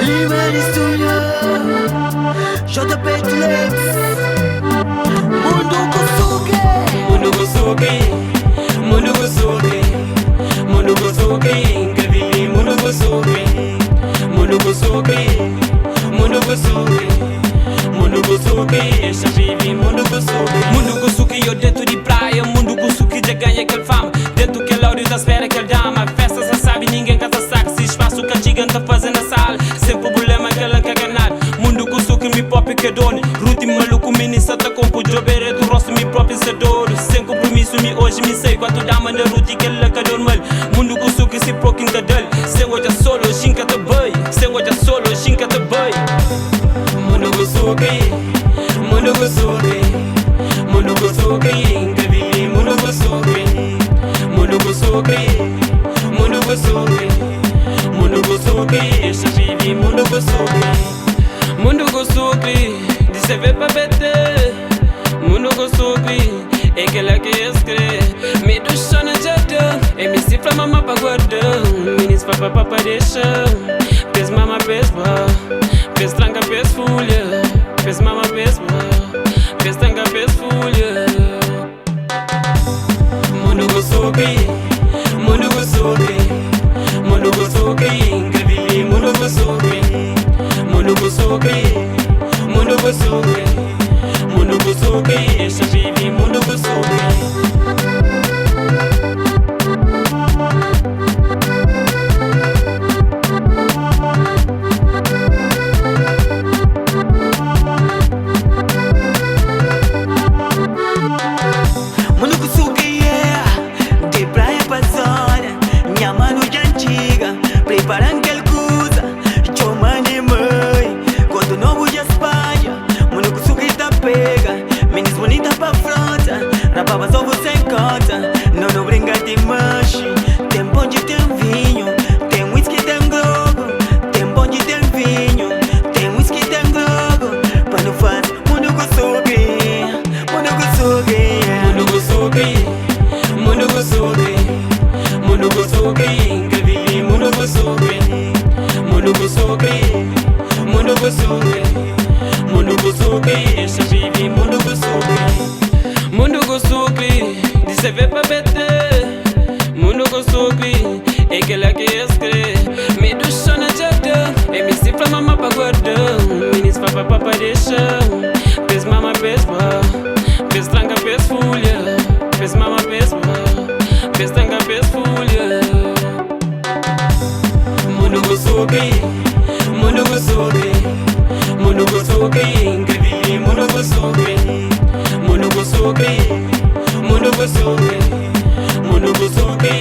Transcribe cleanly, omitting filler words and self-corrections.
Limeli Studio, JP Lex, Mundo Kusuke, Mundo Kusuke, Mundo Kusuke, Mundo Kusuke, Ngavili Mundo Kusuke, Mundo Kusuke, Mundo Kusuke, Mundo Kusuke, Shavivi Mundo Kusuke. Mundo Kusuke, eu dentro de praia, Mundo Kusuke já ganha aquele fama. Dentro que Lauro da espera que ele dama. Festa já sabe, ninguém canta saco. Se espaço que a gigante fazendo a sala. Sem problema que ela quer ganhar. Mundo Kusuke, me pop que done. Ruti maluco, ministra tá com o jobere do rosto, me próprio sedoro. Sem compromisso, me hoje me sei. Quanto dama na ruti que ela quer dormir. Mundo Kusuke, se proquim que dele. Se hoje é solo, xinca te bem. Se hoje é solo, xinca te bem. Mundo Kusuke, Mundo Kusuke, Mundo Kusuke, Ngavili Mundo Kusuke, Mundo Kusuke, Mundo Kusuke, Mundo Kusuke, Shavivi Mundo Kusuke. Mundo Kusuke, de se ver pra beter. Mundo Kusuke, é aquela que escreve. Me do chão na jada, é me cifra mama pra guardar. Minis pra deixa. Pes mama pes ba, pes tranca pes folha. Pes mama pes ba, pes tranca pes folha. Mundo Kusuke, Mundo Kusuke, Mundo Kusuke, Ngavili Mundo Kusuke, Mundo Kusuke, Mundo Kusuke, Mundo Kusuke, Shavivi Mundo Kusuke. Mundo Kusuke, yeah, de praia pra zona. Minha mano de antiga, preparando aquele coisa. Choma de mãe, quando novo de Espanha. Mundo Kusuke tá pega, menos bonita pra frota. Rapava só você encontra, não brinca de manche. Tem bonde, tem vinho, tem whisky, tem globo. Tem bonde, tem vinho, tem whisky, tem globo. Pra não fazer Mundo Kusuke, Mundo Kusuke, yeah. Mundo Kusuke, Mundo Kusuke, Mundo Kusuke, Ngavili Mundo Kusuke, Mundo Kusuke, Mundo Kusuke, Mundo Kusuke, Shavivi Mundo Kusuke. Mundo Kusuke, de se ver pra beter. Mundo Kusuke, é aquela que escreve. Me do chão na jada, é me cifra mama pra guardar. Minis pra deixa. Pes mama pes ba, pes tranca pes folha. Pes mama pes ba, pes tranca pes folha. Mundo Kusuke, Mundo Kusuke, Mundo Kusuke, Ngavili Mundo Kusuke, Mundo Kusuke, Mundo Kusuke, Mundo Kusuke,